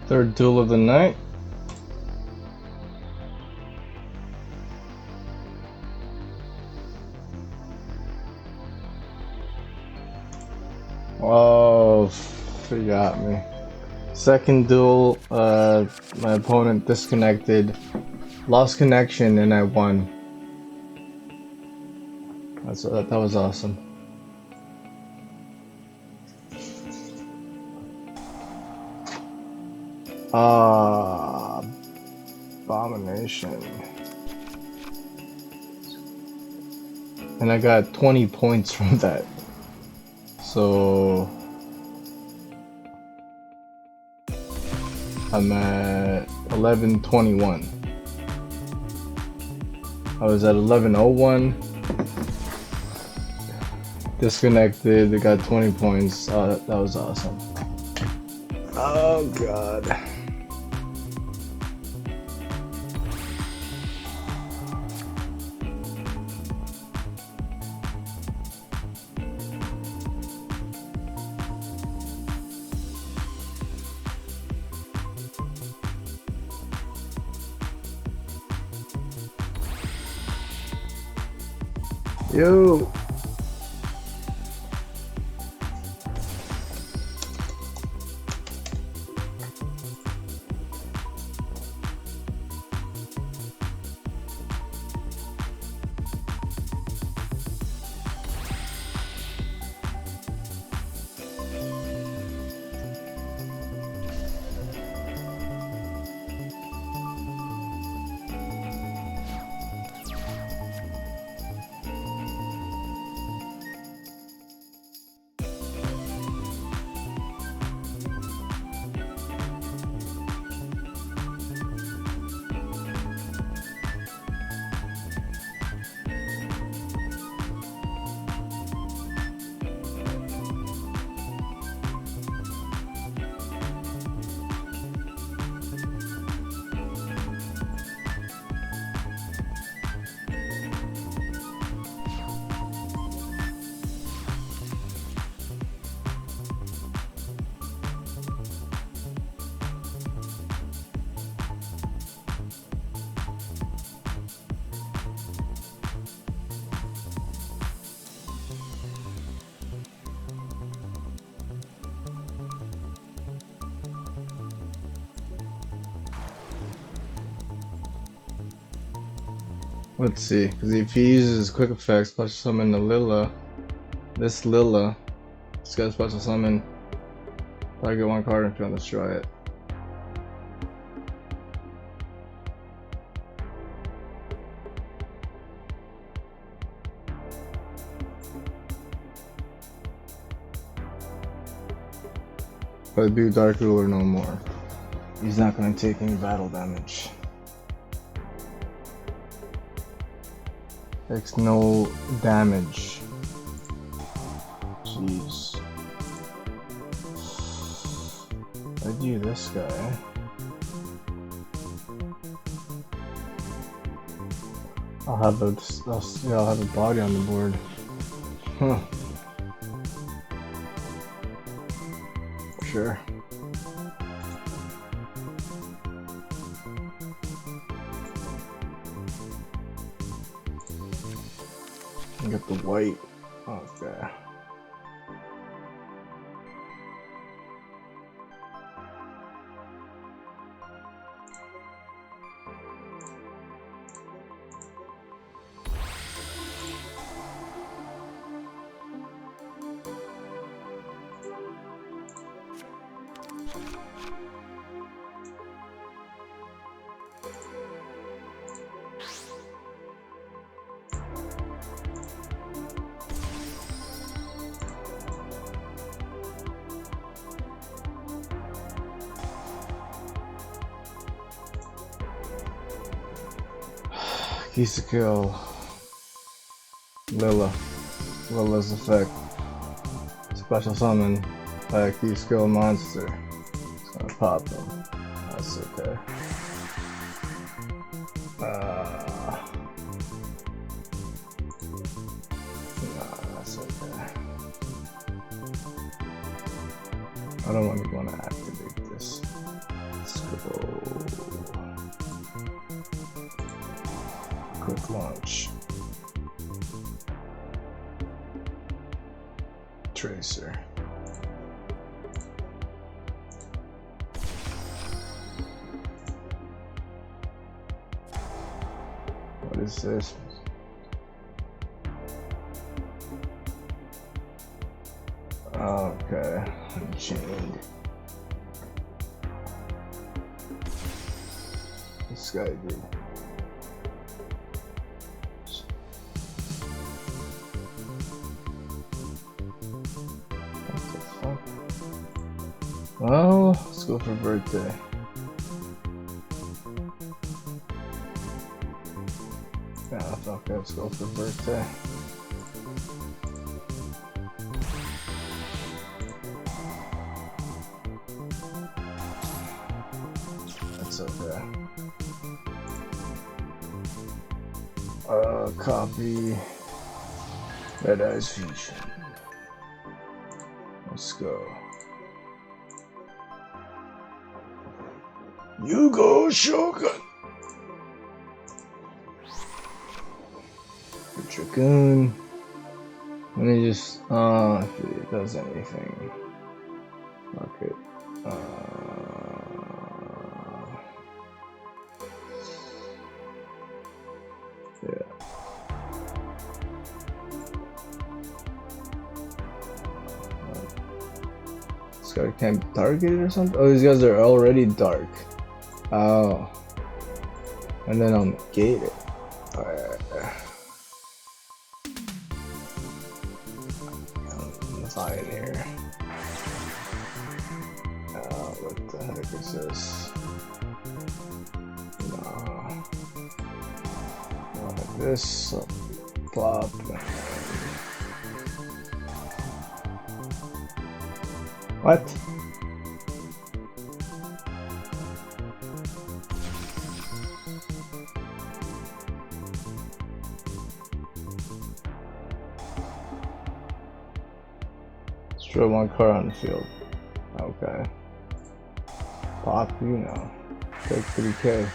Third duel of the night. Oh, you got me. Second duel, my opponent disconnected, lost connection, and I won. That was awesome. Abomination. And I got 20 points from that. So I'm at 1121. I was at 1101. Disconnected. I got 20 points. That was awesome. Oh god. Yo. Let's see, because if he uses quick effects, special summon the Lilla, this Lilla, just got a special summon, target one card and try to destroy it. But do Dark Ruler no more. He's not going to take any battle damage. Takes no damage. Jeez. I do this guy. I'll have a body on the board. Huh. Sure. Get the white. Okay. Keys to kill. Lilla's effect. Special summon by a key skill monster. It's gonna pop them. That's okay. That's okay. I don't want to activate this. Quick launch. Tracer. What is this? Okay, Unchained. This guy did. Well, let's go for birthday. Yeah, fuck it, let's go for birthday. That's okay. Copy. Red Eyes Fusion. Let's go. YGO Shogun. Dragoon. Let me just if it does anything. Fuck it. Yeah. This guy can't be targeted or something? Oh, these guys are already dark. Oh. And then I'll negate it. Alright. I'm fine here. What the heck is this? No. Like this. Plop. What? Throw one card on the field. Okay. Pop, you know. Take 3K.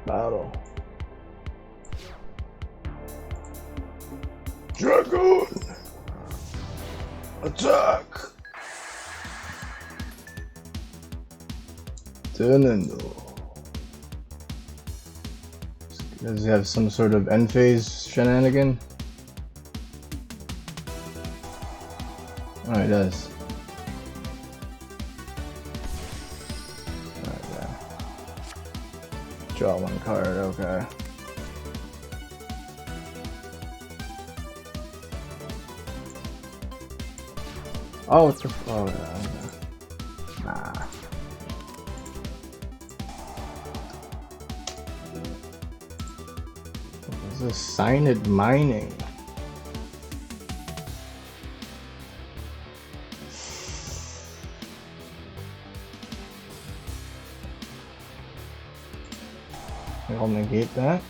Battle. Dragoon! Attack! Does he have some sort of end phase shenanigan? Oh, he does. Alright, yeah. Draw one card, okay. Oh, what the oh, yeah. Nah. What is this? Signed mining. I'll negate that.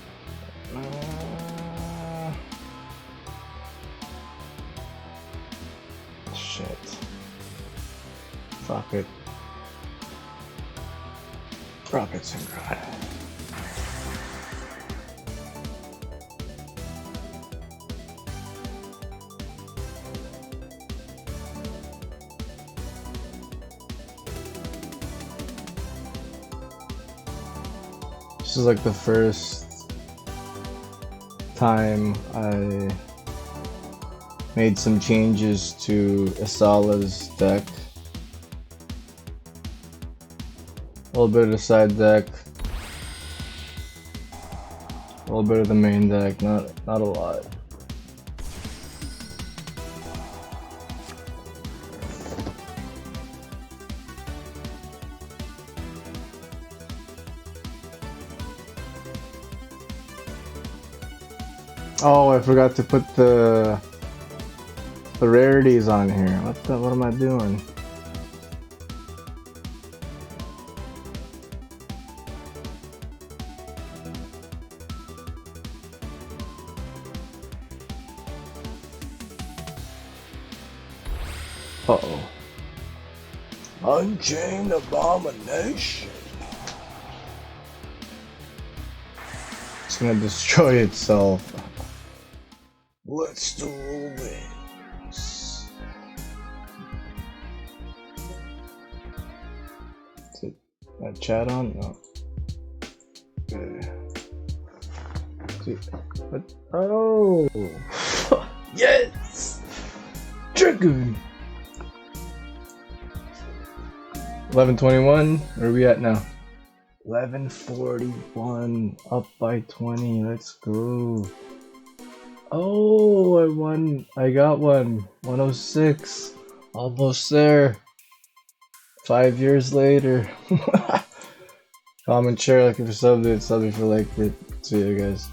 Shit. Fuck it. Rocket Synchron. This is like the first time I made some changes to Asala's deck. A little bit of the side deck, a little bit of the main deck, not a lot. Oh, I forgot to put the rarities on here. What am I doing? Uh-oh. Unchained abomination. It's gonna destroy itself. Let's do this. Is it that chat on? No. Okay. What? Oh! Yes! Triggered! 11:21. Where are we at now? 11:41. Up by 20. Let's go. Oh, I won. I got one. 106. Almost there. 5 years later. Comment, share, like if you subbed it, sub if you liked it. See you guys.